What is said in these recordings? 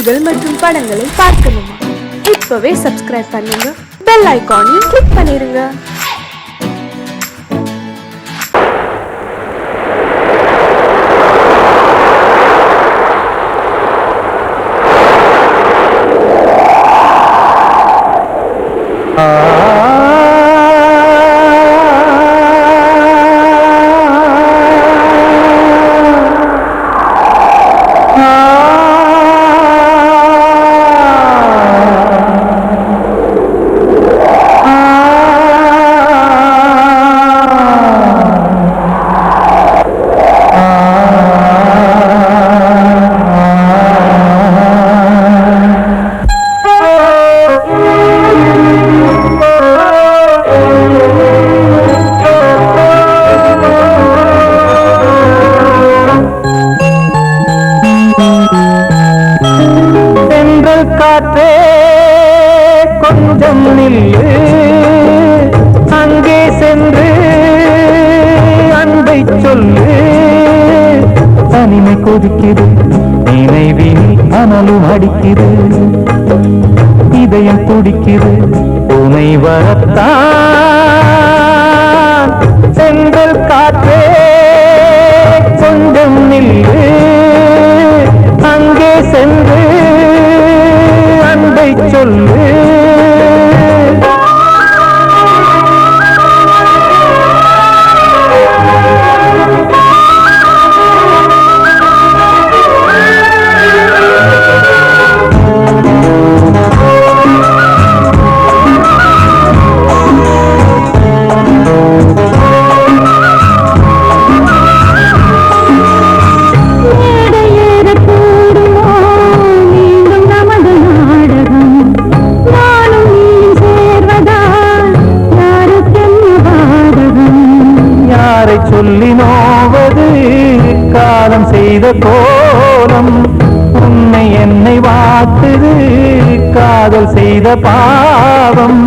செய்திகள் மற்றும் படங்களை பார்க்கணுமா? இப்பவே சப்ஸ்கிரைப் பண்ணுங்க, பெல் ஐகானையும் கிளிக் பண்ணிருங்க. காற்றே கொஞ்சம் நில்லு, அங்கே சென்று அன்பை சொல்லு. தனிமை கொதிக்குது, நினைவில் அனலும் அடிக்குது, இதயம் துடிக்குது துணை வரத்தான். செங்கல் காற்றே கொஞ்சம் நில்லு, அங்கே சென்று அன்பை சொல்லு. சொல்லி நோவது காலம் செய்த கோலம், உன்னை என்னை வாட்டுது காதல் செய்த பாவம்.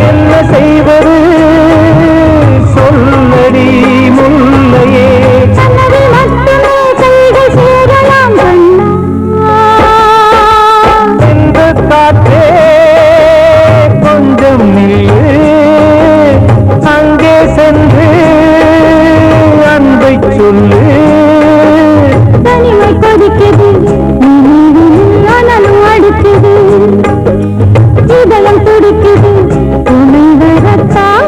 என்ன செய்வது சொல்லடி முல்லையே, எந்த காற்றே கொஞ்சம் நில்லு, அங்கே சென்று அன்பை சொல்லு. தனிமை கொதிக்குது, அனலும் அடிக்குது, இதயம் துடிக்குது துணை வரத்தான்.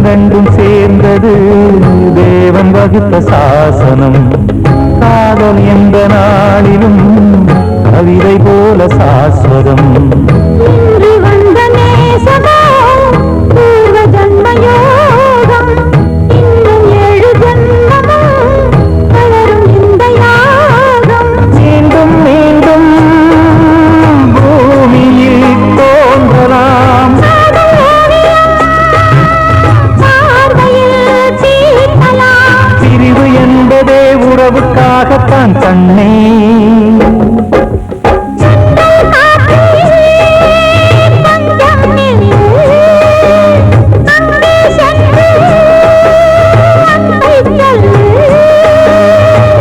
ரெண்டும் சேர்ந்தது தேவன் வகுத்த சாசனம். காதல் எந்த நாளிலும் கவிதை போல சாஸ்வதம். மீண்டும் மீண்டும் பூமியில் தோன்றலாம், பிரிவு என்பதே உறவுக்காகத்தான் கண்ணே.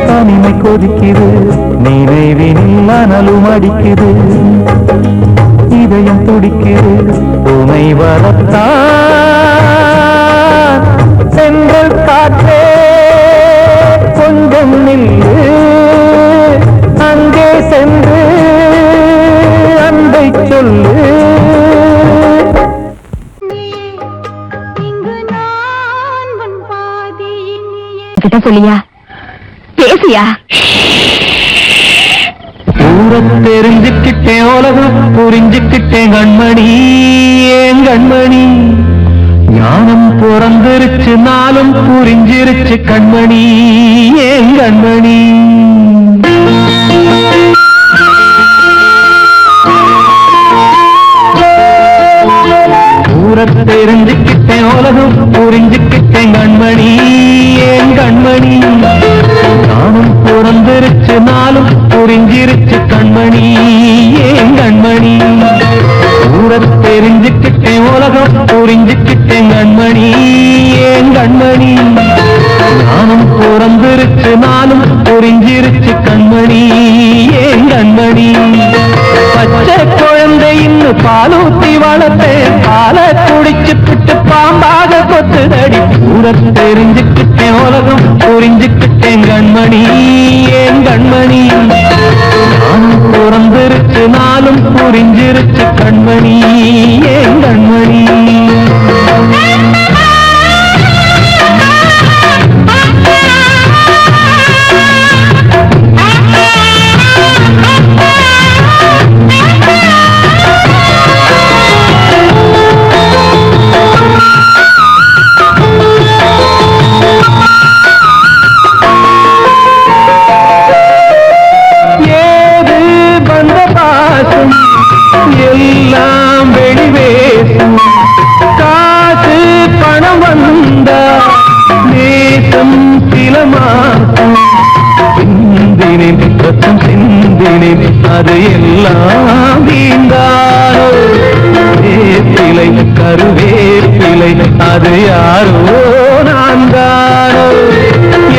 தனிமை கொதிக்குது, நினைவினில் அனலும் அடிக்குது, இதயம் துடிக்குது துணை வரத்தான். செங்கல் காற்றே கொஞ்சம் நில்லு, கிட்ட சொல்லியா பேசியா ஊரத் தெரிஞ்சுக்கிட்டேன் உலகம் புரிஞ்சுக்கிட்டேன் கண்மணி ஏன் கண்மணி ஞானம் பிறந்திருச்சு நாளும் புரிஞ்சிருச்சு கண்மணி ஏன் கண்மணி ஊரத் தெரிஞ்சுக்கிட்டேன் உலகம் புரிஞ்சுக்கிட்டேன் கண்மணி ஏன் கண்மணி ஞானம் பிறந்திருச்சு நாளும் புரிஞ்சிருச்சு கண்மணி ஏன் கண்மணி ஊரத் தெரிஞ்சுக்கிட்டேன் உலகம் புரிஞ்சுக்கிட்டேன் கண்மணி ஏன் கண்மணி ஞானம் பிறந்திருச்சு நாளும் புரிஞ்சிருச்சு கண்மணி ஏன் கண்மணி பச்சை குழந்தை இன்னும் பாலூத்தி வளர்த்தேன் பாலை குடிச்சு பிட்டு பாம்பாக கொத்துதடி ஊரத் தெரிஞ்சுக்கிட்டேன் உலகம் புரிஞ்சுக்கிட்டேன் கண்மணி ஏன் கண்மணி ஞானம் பிறந்திருச்சு நாளும் புரிஞ்சிருச்சு கண்மணி ஏன் கண்மணி எல்லாம் வெளிவேசும் காசு பணம் வந்தா நேசம் சில மாசம் சிந்தினேன் ரத்தம் சிந்தினேன் அது எல்லாம் வீந்தாரோ வேப்பிலை கருவேப்பிலை அது யாரோ நான் தானோ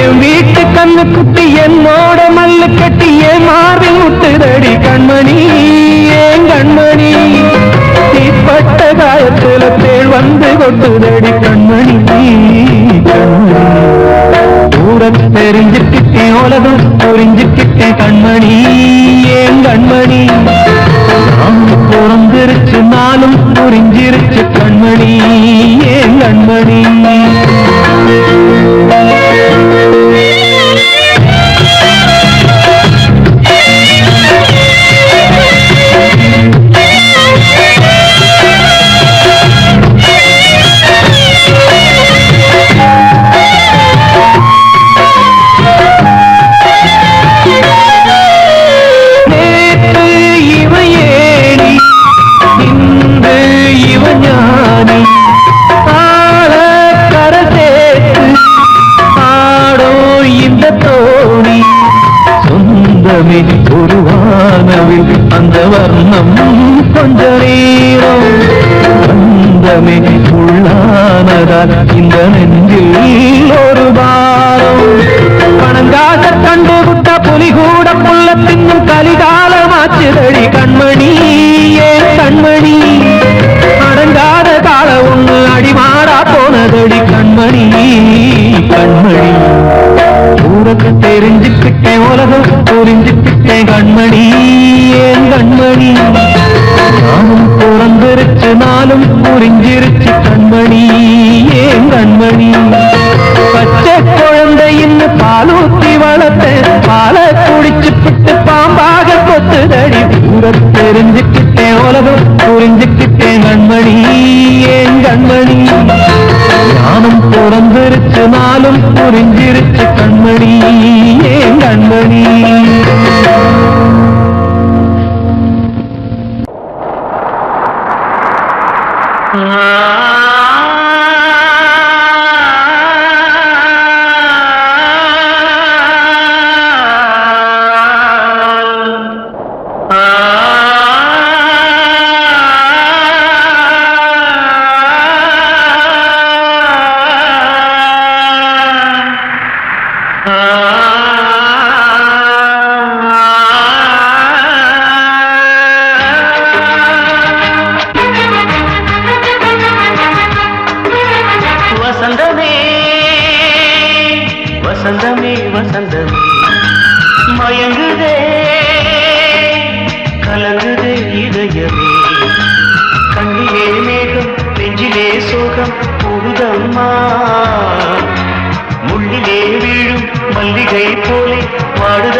என் வீட்டு கண்ணு குட்டி என்னோட மல்லு கட்டி என் மார்பில் முட்டுதடி கண்மணி ஏன் கண்மணி தீப்பட்ட காயத்துல தேள் வந்து கொட்டுதடி கண்மணி கண்மணி ஊரத் தெரிஞ்சுக்கிட்டேன் உலகம் புரிஞ்சுக்கிட்டேன் கண்மணி ஏன் கண்மணி நாம் பிறந்திருச்சு நாளும் புரிஞ்சிருச்சு கண்மணி ஏன் கண்மணி ஒரு வானவில் அந்த வர்ணம் கொஞ்ச நேரம் வந்தமே உள்ளானதால் இந்த நெஞ்சில் ஒரு பாரம் பணங்காக கண்டு விட்ட புலி கூட புள்ள தின்னும் கலிகாலமாச்சுதடி கண்மணி ஏன் கண்மணி அடங்காத கால ஒண்ணு அடிமாடா போனதடி கண்மணி கண்மணி ஊரத் தெரிஞ்சுக்கிட்டேன் உலகம் புரிஞ்சுக்கிட்டேன் கண்மணி ஏன் கண்மணி நானும் பிறந்திருச்சு நாளும் புரிஞ்சிருச்சு கண்மணி ஏன் கண்மணி பச்சை குழந்தை இன்னும் பாலூத்தி வளர்த்தேன் பாலை குடிச்சு பிட்டு பாம்பாக கொத்துதடி ஊரத் தெரிஞ்சுக்கிட்டேன் உலகம் புரிஞ்சுக்கிட்டேன் கண்மணி ஏன் கண்மணி ஞானம் பிறந்திருச்சு நாளும் புரிஞ்சிருச்சு கண்மணி ஏன் கண்மணி Ah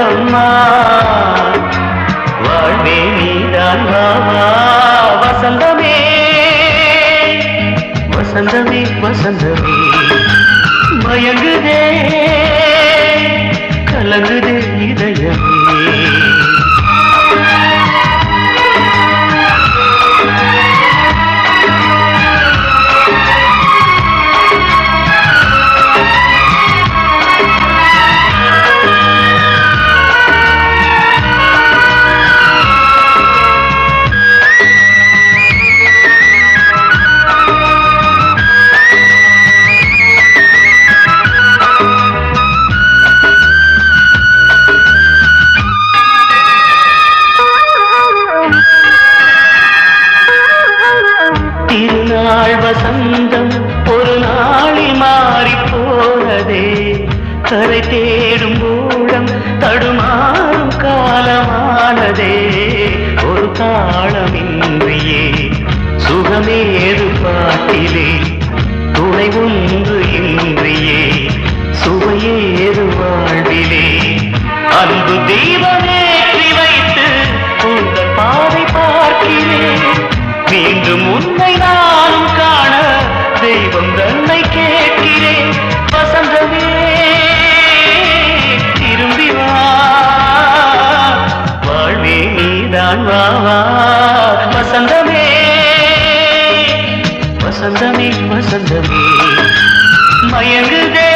கூடுதம்மா வாழ்வே நீதான் வாவா வசந்தமே வசந்தமே வசந்தமே மயங்குதே கலங்குதே இதயமே திருநாள் வசந்தம் ஒரு நாளில் மாறி போனதே கரை தேடும் ஊழம் தடுமாறும் காலமானதே ஒரு தாளமின்றியே சுகமேது பாட்டிலே துணை ஒன்று இன்றியே சுவையேது வாழ்விலே அன்பு தெய்வமேற்றி வைத்து உங்கள் பாதை பார்க்கிறேன் மீண்டும் உன்னை நானும் காண தெய்வம் தன்னை கேட்கிறேன் வசந்தமே திரும்பி வா வாழ்வே நீதான் வாவா வசந்தமே வசந்தமே வசந்தமே மயங்குதே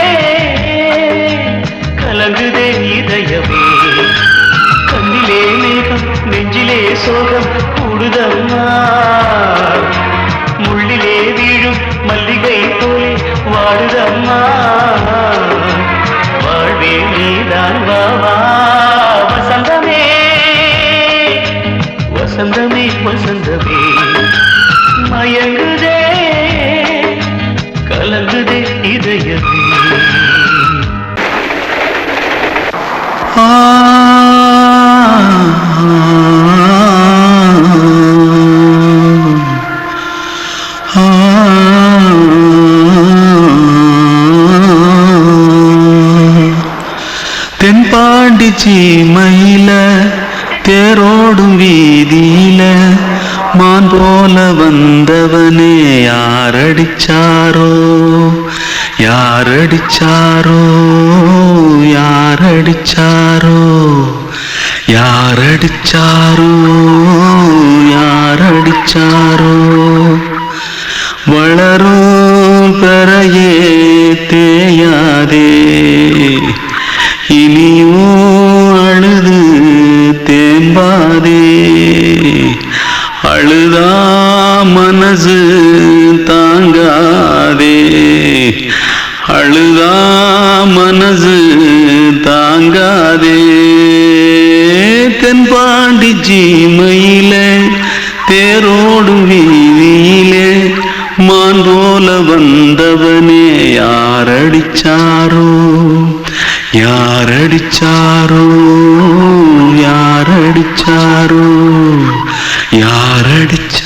கலங்குதே இதயமே கண்ணிலே மேகம் நெஞ்சிலே சோகம் கூடுதம்மா முள்ளிலே வீழும் மல்லிகை போலே வாடுதம்மா வாழ்வே நீதான் வாவா வசந்தமே வசந்தமே வசந்தமே மயங்குதே கலங்குதே இதயமே தென்பாண்டி சீமையில தேரோடும் வீதியில மான் போல வந்தவனே யாரடிச்சாரோ யாரடிச்சாரோ யாரடிச்சாரோ யாரடிச்சாரோ யாரடிச்சாரோ வளரும் பெறையே தேயாதே இனியும் அழுது தேம்பாதே அழுதா மனசு தாங்காதே அழுதா மனசு தாங்காதே தென்பாண்டி சீமையில தேரோடும் வீதியிலே மான் போல வந்தவனே யாரடிச்சாரோ யாரடிச்சாரோ யாரடிச்சாரோ யாரடிச்சா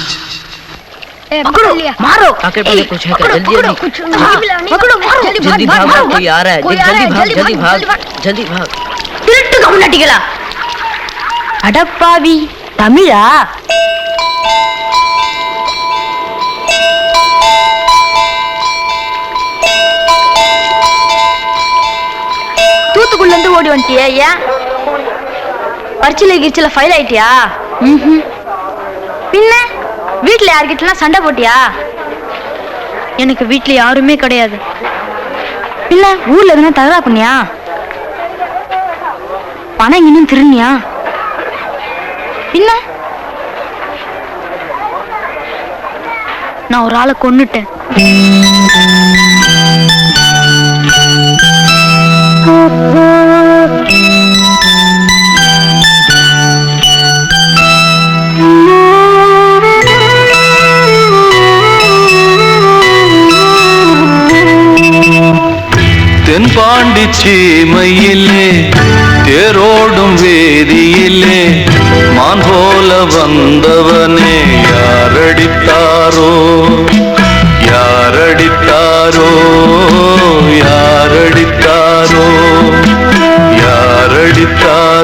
मारो आके पहले कुछ है क्या जल्दी भाग कोई आ रहा है जल्दी भाग திருட்டு கம்யூனிட்டிகளா அடப்பாவி தமிழா தூத்துக்குள்ள இருந்து ஓடி வந்துட்டியா ஏன் பரிச்சையில கிரிச்சில ஃபைல் ஆயிட்டியா பின்ன வீட்டுல யார்கிட்டலாம் சண்டை போட்டியா எனக்கு வீட்டுல யாருமே கிடையாது இல்ல ஊர்ல எதுனா தகரா பண்ணியா பணம் இன்னும் திருநியா பின்ன நான் ஒரு ஆளை கொன்னுட்டேன் தென்பாண்டி சீமையிலே தேரோடும் வேதியிலே மான் போல வந்தவனே யாரடித்தாரோ யாரடித்தாரோ யாரடித்தாரோ யாரடித்தாரோ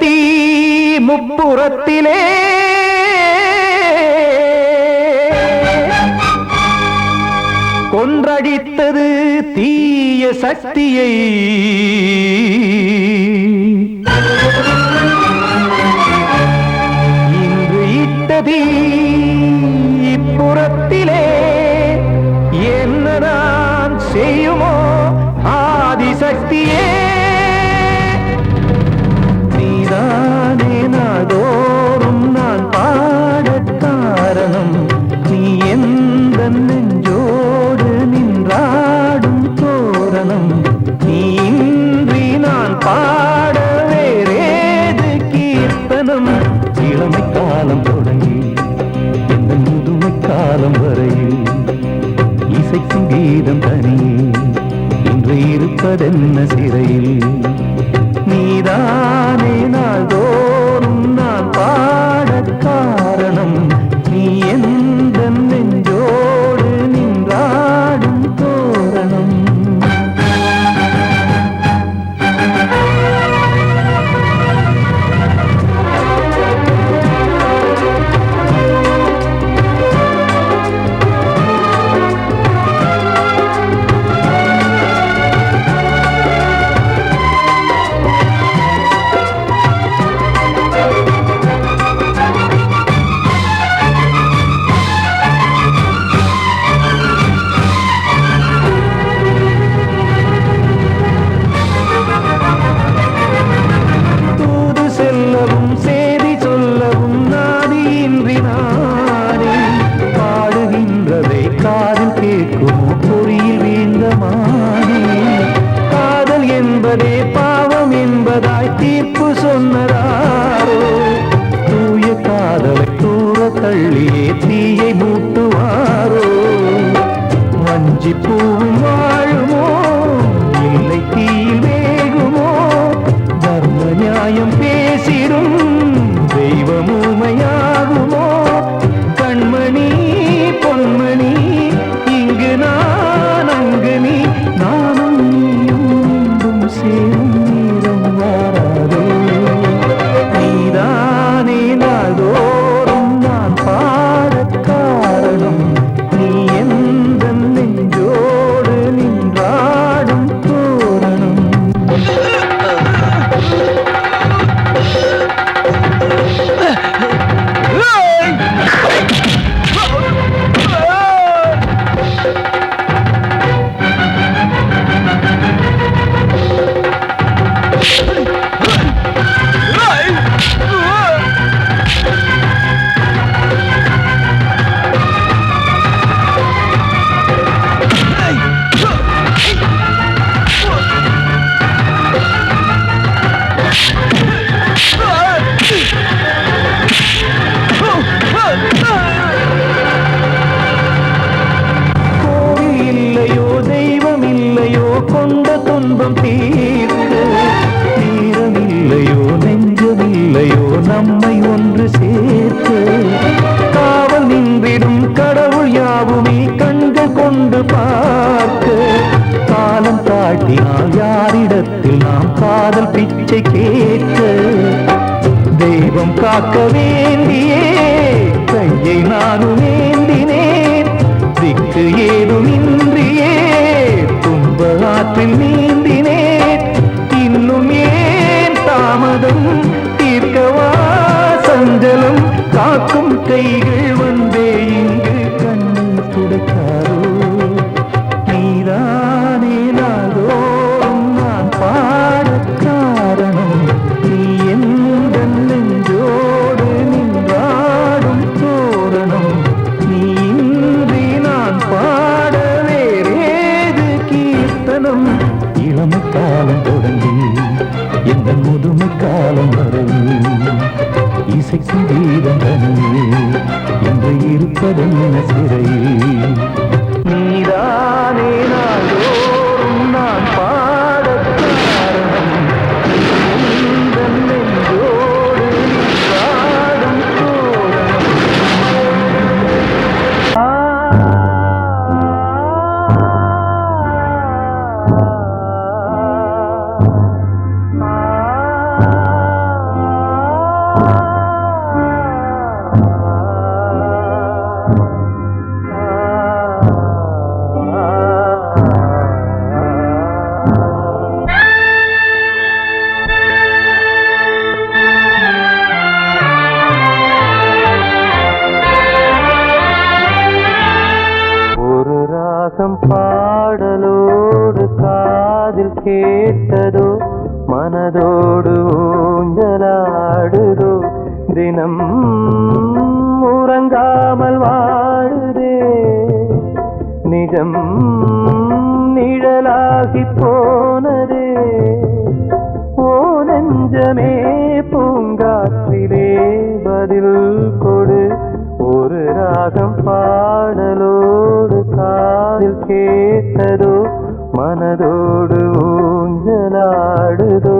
தீ முப்புறத்திலே கொன்றடித்தது தீய சக்தியை இன்று இட்ட தீ இப்புறத்திலே என்ன நான் செய்யுமோ ஆதிசக்தியே நீதானே நாடோறும் நான் பாடக் காரணம் நீ எந்த நெஞ்சோடு நின்றாடும் தோரணம் நீ இன்றி நான் பாட வேறேது கீர்த்தனம் இளமை காலம் தொடங்கி எந்த முதுமை காலம் வரையில் இசைக்கும் கீதம் தனியே இன்று இருப்பதென்ன சிறையில் நீதானே நாள்தோறும் நான் பாடக் காரணம் நீ எந்த நெஞ்சோடு நின்றாடும் தோரணம் தள்ளியே தீயை மூட்டுவாரோ வஞ்சி பூவும் வாழுமோ இல்லை தீயில் வேகுமோ தர்ம நியாயம் பேசிடும் தெய்வமுமையாகுமோ கண்மணி பொன்மணி இங்கு நான் அங்கு நீ நானும் நீயும் மீண்டும் சேரும் நேரம் வாராதோ நீதானே நாள்தோ பாடக் காரணம் நீ எந்த நெஞ்சோடு நின்றாடும் தோரணம் கொண்ட துன்பம் தீர்க்க நேரமில்லையோ நெஞ்சமில்லையோ நம்மை ஒன்று சேர்க்க காவல் நின்றிடும் கடவுள் யாவுமே கண்கள் கொண்டு பார்க்க காலம் தாட்டினால் யாரிடத்தில் நாம் காதல் பிச்சை கேட்க தெய்வம் காக்க வேண்டியே கையை நானும் ஏந்தினேன் திக்கு ஏதுமின்றியே ஆற்றில் நீந்தினேன் இன்னும் ஏன் தாமதம் தீர்க்கவா சஞ்சலம் காக்கும் கைகள் வந்தே இங்கு கண்ணீர் துடைக்காரோ நீதானே நாள்தோறும் நான் பாடக் காரணம் நீ எந்த நெஞ்சோடு நின்றாடும் தோரணம் நீ இன்றி நான் பாட இளமை காலம் தொடங்கி எந்த முதுமை காலம் வரை இசைக்கும் கீதம் தனியே என்று இருப்பதென்ன சிறையில் நீதானே நாள்தோறும் நான் பாடக் காரணம் எந்த நெஞ்சோடு நின்றாடும் தோரணம் மனதோடு ஊஞ்சலாடுதோ தினம் உறங்காமல் வாழுதே நிஜம் நிழலாகி போனதே ஓ நெஞ்சமே பூங்காற்றிலே பதில் கொடு ஒரு ராகம் பாடலோடு காதில் கேட்டதோ மனதோடு ஊஞ்சலாடுதோ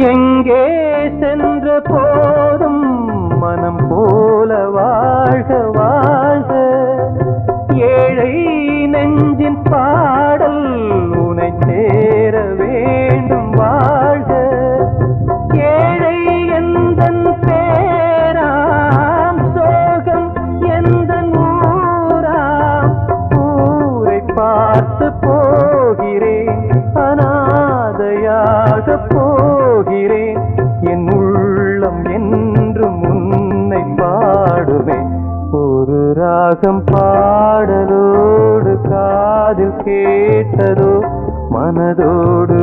எங்கே சென்ற போதும் மனம் போல வாழ்க வாழ்க ஏழை நெஞ்சின் பாடல் உனை சேர வேண்டும் வாழ்க ஏழை எந்தன் பேராம் சோகம் எந்தன் ஊராம் ஊரை பார்த்து போகிறேன் அநாதையாக போகிறேன் என் உள்ளம் என்றும் உன்னை பாடுவேன் ஒரு ராகம் பாடலோடு காதில் கேட்டதோ மனதோடு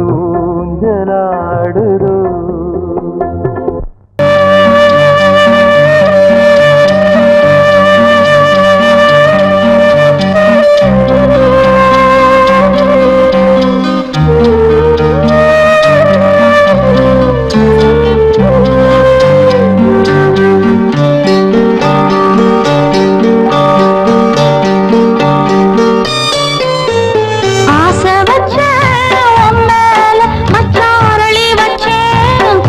ஊஞ்சலாடுதோ ஆசை வச்ச உன் மேல மச்சாரளி வச்சேன்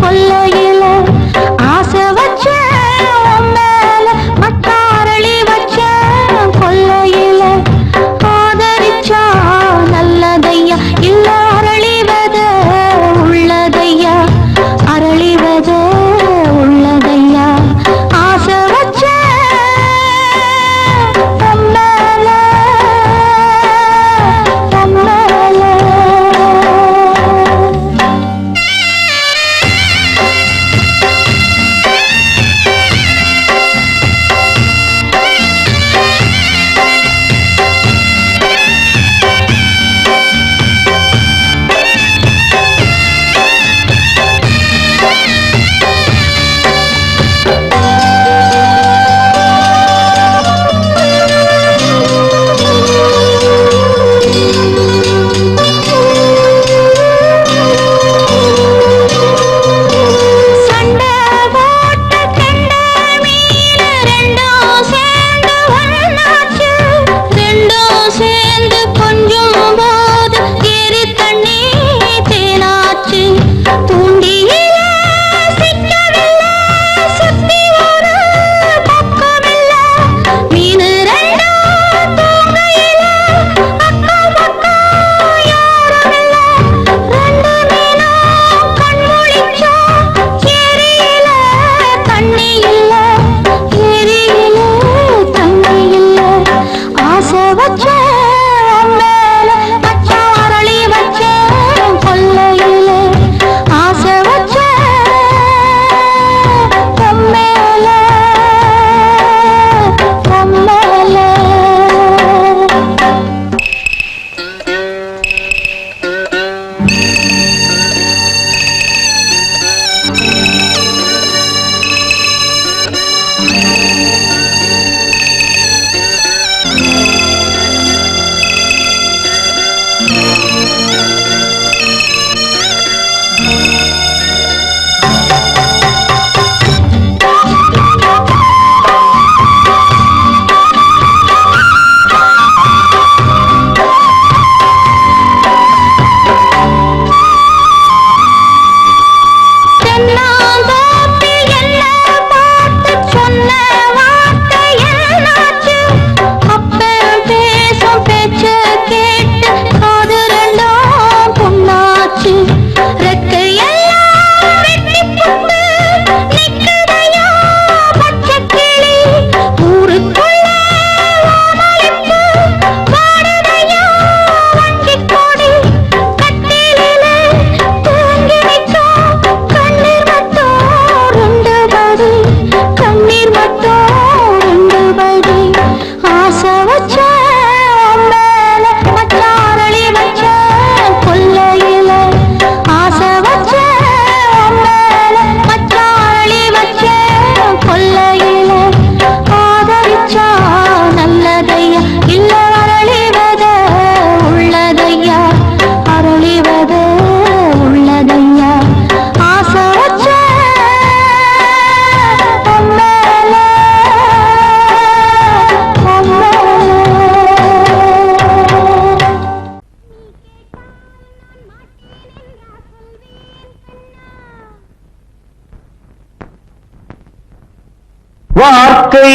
வார்த்தை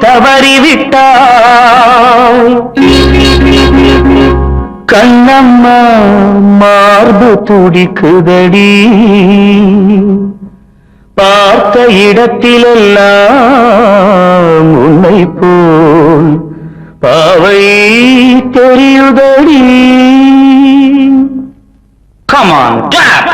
தவறிவிட்டாய் கண்ணம்மா மார்பு துடிக்குதடி பார்த்த இடத்திலெல்லாம் உன்னை போல் பாவை தெரியுதடி. Come on, clap!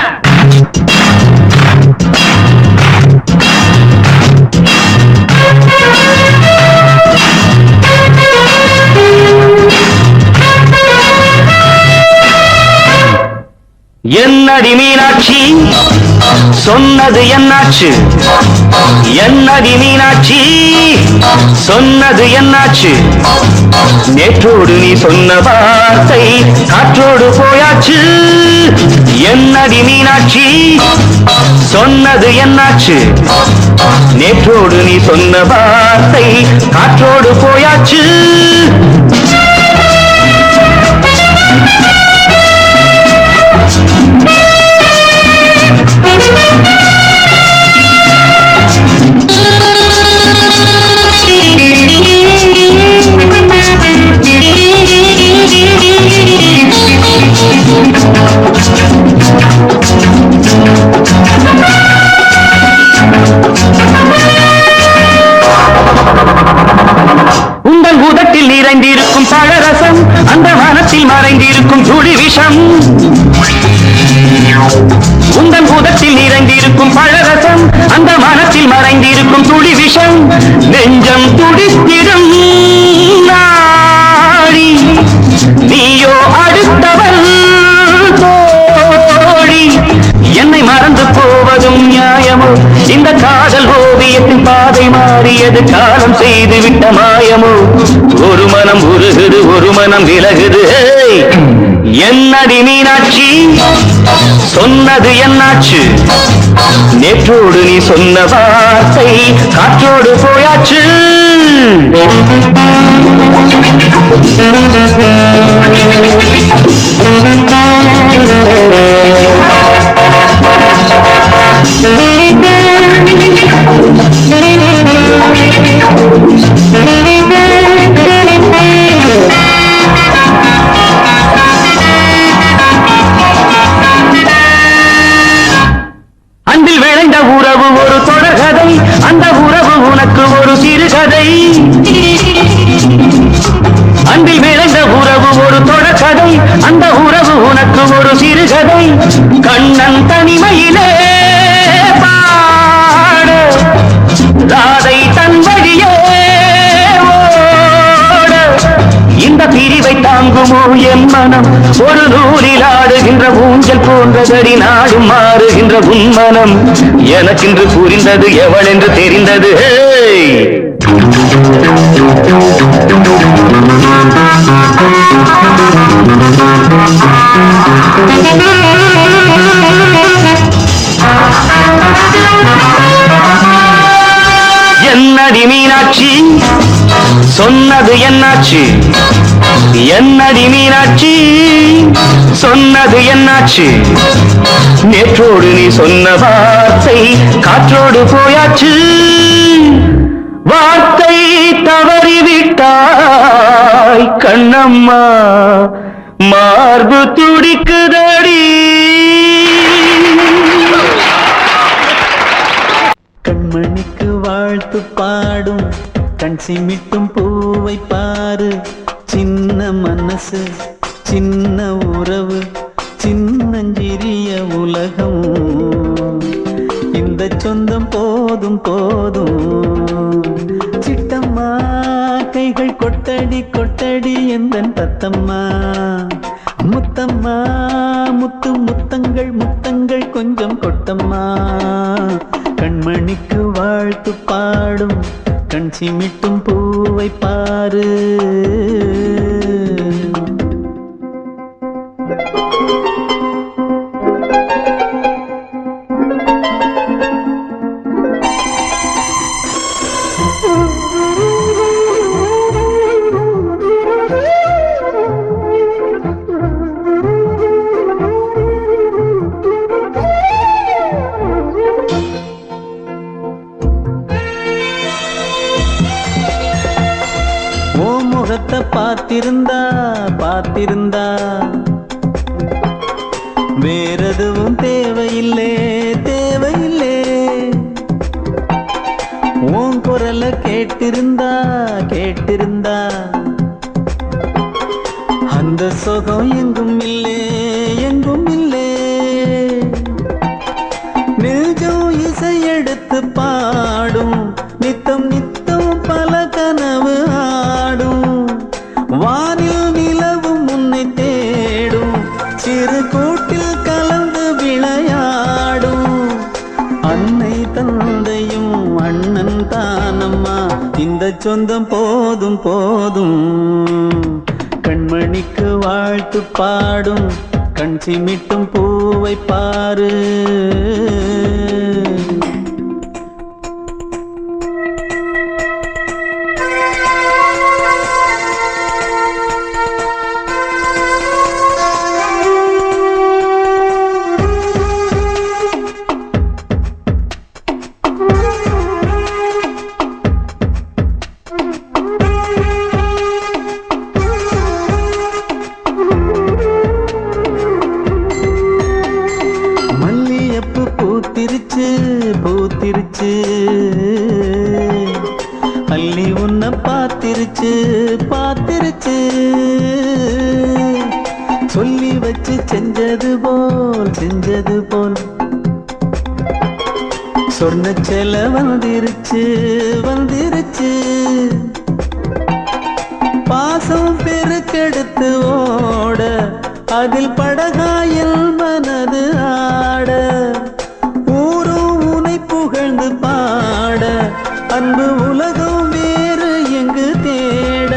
என்னடி மீனாட்சி சொன்னது என்னாச்சு? என்னடி மீனாட்சி சொன்னது என்னாச்சு? நேற்றோடு நீ சொன்ன வார்த்தை காற்றோடு போயாச்சு. என்னடி மீனாட்சி சொன்னது என்னாச்சு? நேற்றோடு நீ சொன்ன வார்த்தை காற்றோடு போயாச்சு. உங்கள் உதட்டில் நிறைந்திருக்கும் பழரசம் அந்த மனத்தில் மறைந்திருக்கும் துளி விஷம். உங்கள் உதட்டில் நிறைந்திருக்கும் பழரசம் அந்த மனத்தில் மறைந்திருக்கும் துளி விஷம். நெஞ்சம் துடித்திடும் நாடி நீயோ அடுத்தவள் தோழி. என்னை மறந்து போவதும் நியாயமோ? இந்த காதல் ஓவியத்தின் பாதை மாறியது காலம் செய்து விட்ட மாயமோ? ஒரு மனம் உருகுது ஒரு மனம் விலகுது. என்னடி மீனாட்சி சொன்னது என்னாச்சு? நேற்றோடு நீ சொன்ன வார்த்தை காற்றோடு போயாச்சு. அன்பில் விளைந்த உறவு ஒரு தொடர்கதை, அந்த உறவு உனக்கு ஒரு சிறுகதை. அன்பில் விளைந்த உறவு ஒரு தொடர்கதை, அந்த உறவு உனக்கு ஒரு சிறுகதை. கண்ணன் தனிமையிலே பாட ராதை தன் வழியே ஓட. இந்த பிரிவை தாங்குமோ என் மனம்? ஒரு நூலில் ஆடுகின்ற ஊஞ்சல் போன்றதடி நாடும் மாறுகின்ற உன்மனம். எனக்கென்று புரிந்தது எவள் என்று தெரிந்தது. என்னடி மீனாட்சி சொன்னது என்னாச்சு? என்னடி மீனாட்சி சொன்னது என்னாச்சு? நேற்றோடு நீ சொன்ன வார்த்தை காற்றோடு போயாச்சு. வார்த்தை தவறிவிட்டாய் கண்ணம்மா மார்பு துடிக்குதடி. கண்மணிக்கு வாழ்த்து பாடும் கண் சிமிட்டும் பூவை பாரு. சின்ன மனசு சின்ன உறவு சின்னஞ்சிறிய உலகம். இந்த சொந்தம் போதும் போதும். சிட்டம்மா கைகள் கொட்டடி கொட்டடி எந்தன் தத்தம்மா. முத்தம்மா முத்து முத்தங்கள் முத்தங்கள் கொஞ்சம் கொட்டம்மா. கண்மணிக்கு வாழ்த்து பாடும் கண் சிமிட்டும் பூவை பாரு. பார்த்திருந்தா பார்த்திருந்தா வேறெதுவும் தேவையில்லை தேவையில்லை. உன் குரல கேட்டிருந்தா கேட்டிருந்தா அந்த சுகம் எங்கும் இல்லே எங்கும் இல்லே. நெஞ்சம் இசை எடுத்து பாடும் நித்தம் நித்தம் பல கனவு ஆடும். வானில் நிலவும் உன்னை தேடும் சிறு கூட்டில் கலந்து விளையாடும். அன்னை தந்தையும் அண்ணன் தானம்மா இந்த சொந்தம் போதும் போதும். கண்மணிக்கு வாழ்த்து பாடும் கண் சிமிட்டும் பூவை பாரு. பூத்திருச்சு அள்ளி உன்னை பார்த்திருச்சு பார்த்திருச்சு. சொல்லி வச்சு செஞ்சது போல் சொன்ன செல வந்துருச்சு வந்துருச்சு. பாசம் பெருக்கெடுத்து ஓட அதில் படகாயில் மனது ஆட. புகழ்ந்து பாட அன்பு உலகம் வேறு எங்கு தேட.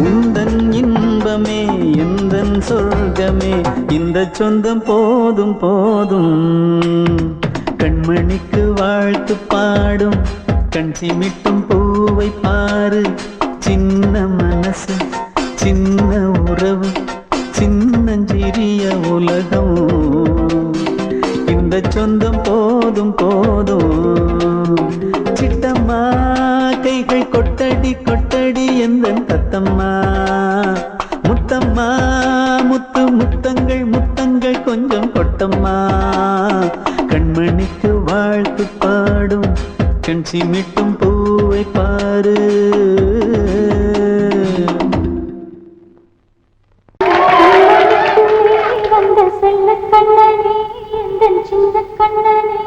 உந்தன் இன்பமே எந்தன் சொர்க்கமே இந்த சொந்தம் போதும் போதும். கண்மணிக்கு வாழ்த்து பாடும் கண் சிமிட்டும் பூவை பாரு. சின்ன மனசு சின்ன உறவு சின்னஞ்சிறிய உலகம் இந்த சொந்தம் போதும் போதும். சிட்டம்மா கைகள் கொட்டடி கொட்டடி எந்தன் தத்தம்மா. முத்தம்மா முத்து முத்தங்கள் முத்தங்கள் கொஞ்சம் கொட்டம்மா. கண்மணிக்கு வாழ்த்து பாடும் கண் சிமிட்டும் பூவை பாரு. சின்ன கண்ணனே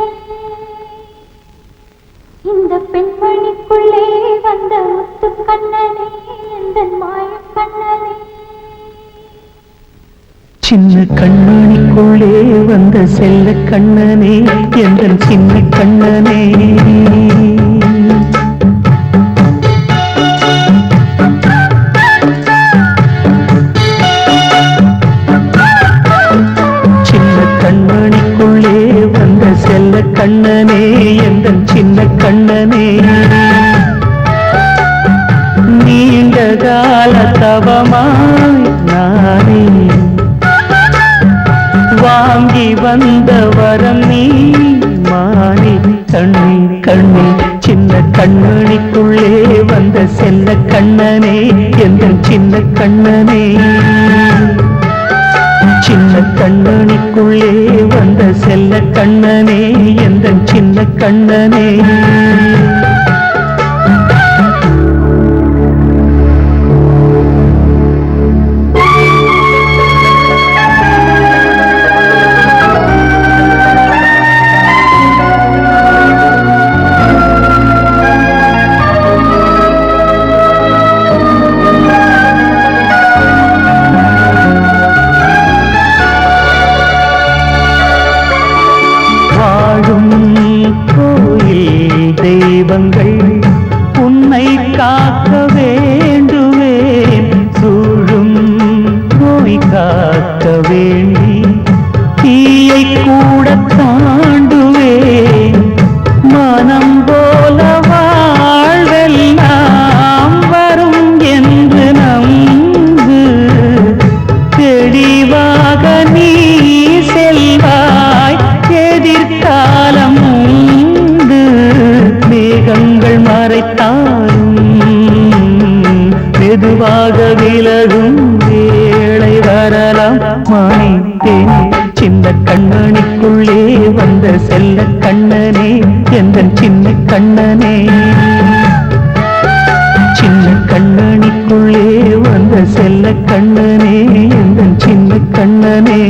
இந்த பெண்மணிக்குள்ளே வந்த முத்து கண்ணனே இந்த மாய கண்ணனே. சின்ன கண்ணனுக்குள்ளே வந்த செல்ல கண்ணனே எந்த சின்ன கண்ணனே. செல்ல கண்ணனே எந்தன் சின்ன கண்ணனே. நீண்ட கால தவமாய் நானே வாங்கி வந்த வரம் நீ மானே. கண்ணே கண்ணே சின்ன கண்ணனுக்குள்ளே வந்த செல்ல கண்ணனே எந்தன் சின்ன கண்ணனே. சின்ன கண்ணனுக்குள்ளே வந்த செல்ல கண்ணனே எந்தன் சின்ன கண்ணனே. கோயில் விலகும் வேளை வரலாம் மாணித்தேனே சின்ன கண்ணனுக்குள்ளே வந்த செல்ல கண்ணனே எந்தன் சின்ன கண்ணனே சின்ன கண்ணனுக்குள்ளே வந்த செல்ல கண்ணனே எந்தன் சின்ன கண்ணனே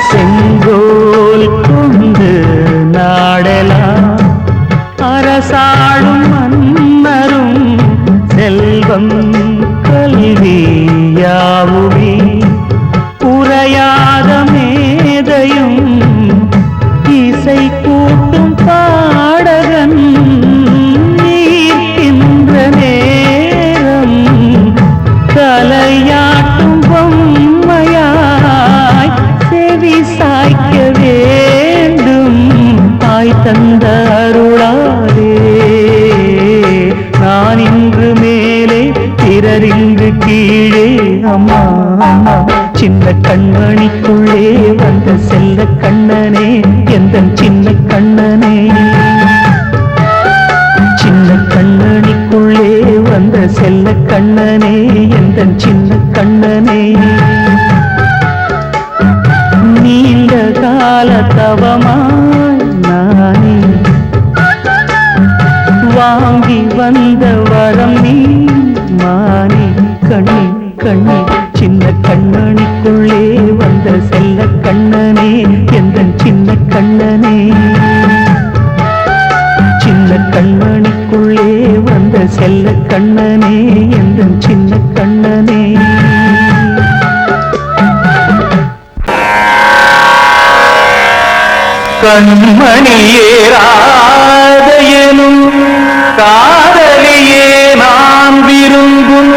செங்கோல் கொண்டு நாடலாம் அரசாளும் மன்னரும் செல்வம் கல்வியாவுமே உரையாத மேதையும் இசை கூட்டும் பாடகன் ஈர்க்கின்ற நேரம் தலையாட்டும் பொம்மையாய் செவி சாய்க்க வேண்டும் தாய் தந்த அருளாதே நான் இன்று மேலே பிறரின்று கீழே அம்மா அம்மா சின்ன கண்மணிக்குள்ளே வந்த செல்ல கண்ணனே எந்தன் சின்ன கண்ணனே சின்ன கண்ணனிக்குள்ளே வந்த செல்ல கண்ணனே எந்தன் சின்ன கண்ணனே நீண்ட கால தவமாய் நானே வாங்கி வந்த வரம் நீ மானே கண்ணி கண்ணி சின்ன கண்ணனிக்குள்ளே வந்த செல்ல கண்ணனே எந்தன் சின்ன கண்ணனே சின்ன கண்ணனிக்குள்ளே வந்த செல்ல கண்ணனே எந்தன் சின்ன கண்ணனே கண்மணியேராதையனும் காதலியே நான் விரும்பும்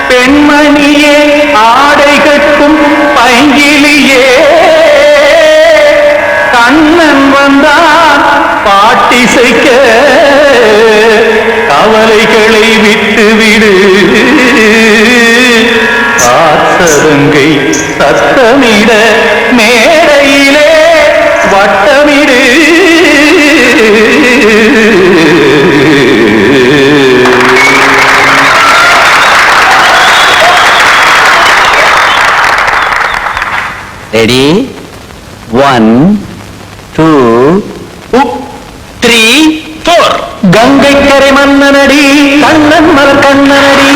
பெண்மணியே ஆடை கட்டும் பைங்கிலியே கண்ணன் வந்தான் பாட்டிசைக்க கவலைகளை விட்டுவிடு காத்ததங்கை சத்தமிட மேடையிலே வட்டமிடு ரெடி 1 2 3 4 கங்கை கரை மன்னனடி கண்ணன் மலர் கண்ணனடி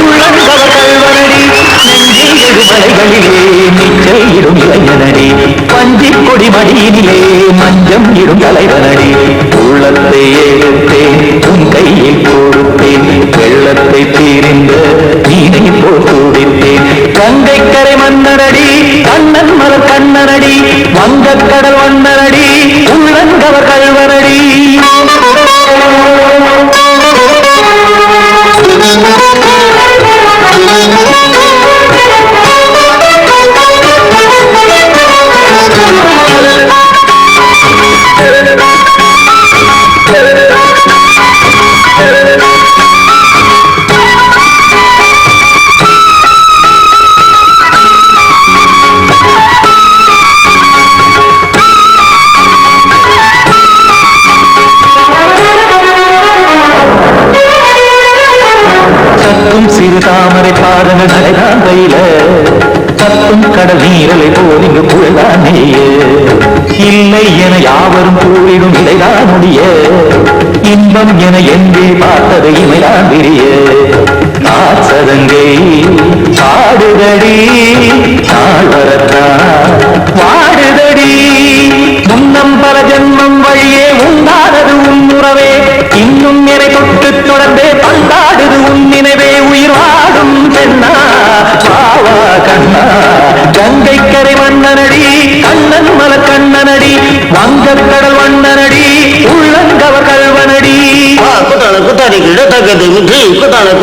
உள்ளங்கவர் கல்வனடி நெஞ்சில் மலைகளிலே நீச்சல் இடும் இளைஞனடி பஞ்சி கொடி மடியினிலே மஞ்சம் இடும் தலைவனடி உள்ளத்தை எடுத்தேன் உன் கையில் கொடுத்தேன் வெள்ளத்தை தீர்ந்த நீனை போல் துடித்தேன் கங்கை கரை மன்னனடி கண்ணன் மலர் கண்ணனடி வங்கக் கடல் வண்ணனடி உள்ளங்கவர் கல்வனடி சிறு தாமரை பாதங்கள் நடைதான் கையில கத்தும் கடல் நீரலை போல் இங்கு புழதான் நெய்ய இல்லை என யாவரும் கூறிடும் இடைதான் முடிய இன்பம் என என்றே பார்த்தது இமைதான் விரிய காசதங்கை பாடுதடி நாள் வரத்தான் வாடுதடி முன்னம் பல ஜன்மம் வழியே உண்டானது உன் உறவே இன்னும் என்னை தொட்டு தொடர்ந்தே பந்தாடுது உன் நினைவே உயிர் வாடும் பெண்ணா பாவா கண்ணா கங்கை கரை மன்னனடி கண்ணன் மலர் கண்ணனடி வங்கக் கடல் வண்ணனடி உள்ளங்கவர் கல்வனடி குத்தாடி கிடத்தக்கது மிற்றி குத்தான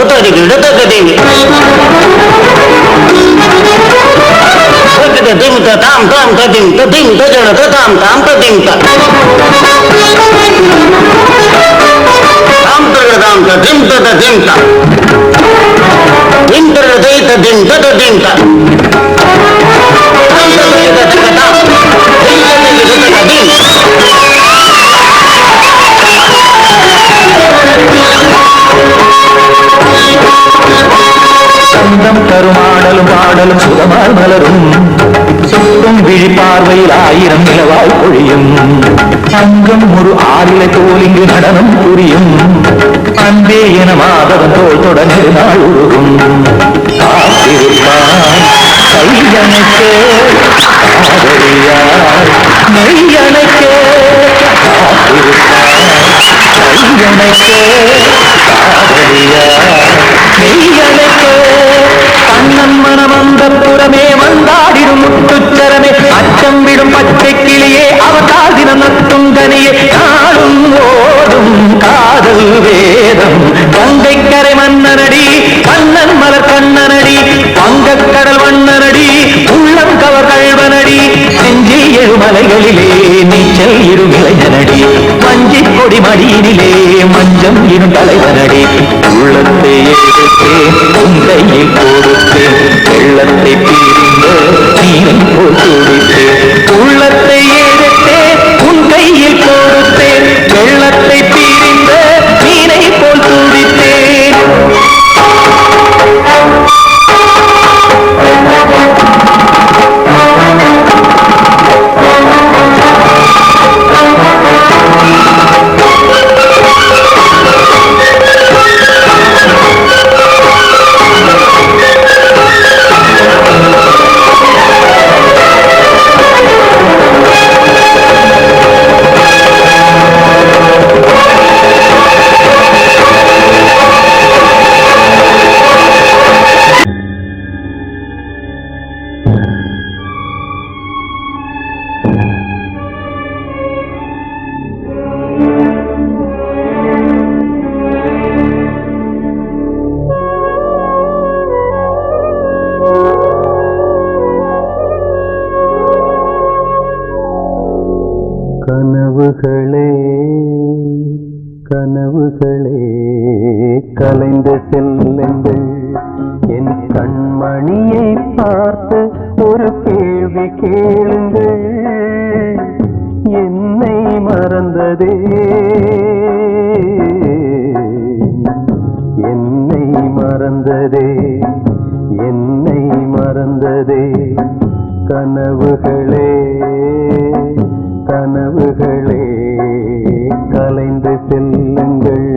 சந்தம் தருமாடலும் பாடலும் சுகமால் மலரும் சுற்றும் விழி பார்வையில் 1000 நிலவாய் பொழியும் அங்கம் ஒரு ஆறிலை தோல் இங்கு நடனம் புரியும் அன்பே என மாதவன் தோல் தொடர்ந்து நாள் உருகும் காத்திருப்பான் கையனுக்கு காதலியார் மெய்யனுக்கு காத்திருப்பான் கையனுக்கு காதலியார் மெய்யனுக்கு கண்ணன் மனம் அந்த புறமே வந்தாடிடும் முத்துச்சரமே அச்சம் விடும் பச்சை கிளியே அவதால் தினம் நத்தும் கனியே நாளும் ஓடும் காதல் வேதம் கங்கை கரை மன்னனடி கண்ணன் மலர் கண்ணனடி வங்கக்கடல் வண்ணனடி உள்ளம் கவர் கழ்வனடி செஞ்சில் எழுமலைகளிலே நீச்சல் இரும் இளைஞனடி மஞ்சி கொடி மடியினிலே மஞ்சம் இரும் தலைவனடி உள்ளத்தை எடுத்தேன் உன் கையில் கொடுத்தேன் வெள்ளத்தை பிரிந்து நீரை போல் துடித்தேன் உள்ளத்தை எடுத்தேன் உன் கையில் கொடுத்தேன் வெள்ளத்தை பிரிந்து நீரை போல் துடித்தேன் கனவுகளே கனவுகளே கலைந்து செல்லுங்கள் என் கண்மணியை பார்த்து ஒரு கேள்வி கேளுங்கள் என்னை மறந்ததே என்னை மறந்ததே என்னை மறந்ததே கனவுகளே கனவுகளே கலைந்து செல்லுங்கள்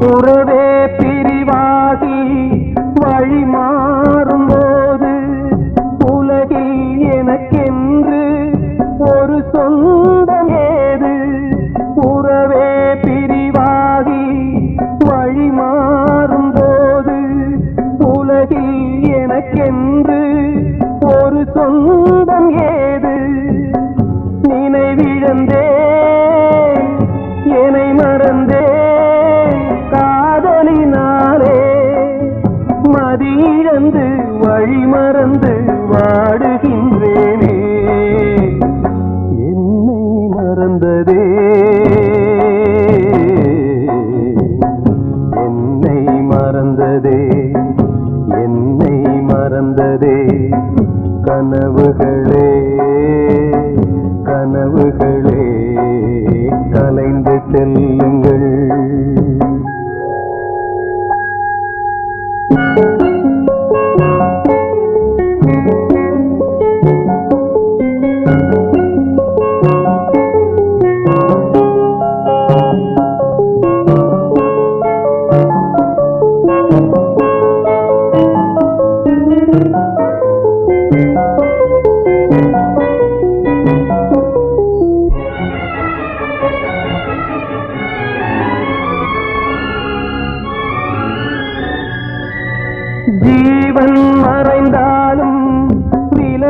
உறவே பிரிவாகி வழி மாறும்போது உலகில் எனக்கென்று ஒரு சொந்தம் ஏது உறவே பிரிவாகி வழி மாறும்போது உலகில் எனக்கென்று ஒரு சொந்தம் ஏது நினைவிழந்தே என்னை மறந்தே காதலினாலே மதியிழந்து வழி மறந்து வாடுகின்றேனே என்னை மறந்ததே என்னை மறந்ததே என்னை மறந்ததே கனவுகளே கனவுகளே கலைந்து செல்லுங்கள்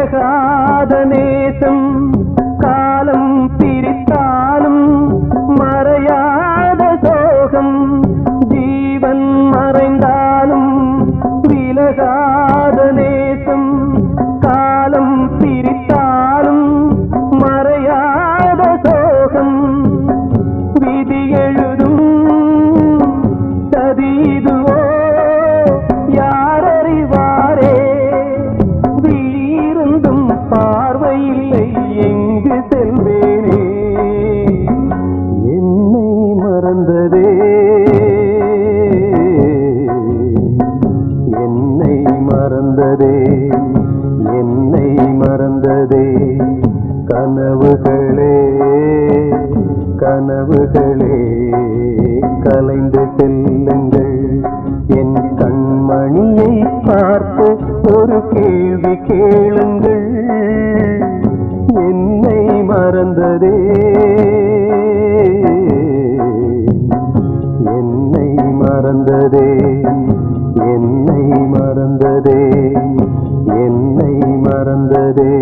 விலகாத நேசம் காலம் பிரித்தாலும் மறையாத சோகம் ஜீவன் மறைந்தாலும் விலகாத நேசம் காலம் பிரித்தாலும் மறையாத சோகம் விதி எழுதும் சதீதுவோ யாரறிவாரே வீருந்தும் பார்வையில்லை எங்கு செல்வேனே என்னை மறந்ததே என்னை மறந்ததே என்னை மறந்ததே கனவுகளே கனவுகளே கலைந்து செல்லுங்கள் என் கண்மணியை பார்த்து ஒரு கேள்வி கேளுங்கள் என்னை மறந்ததே என்னை மறந்ததே என்னை மறந்ததே என்னை மறந்ததே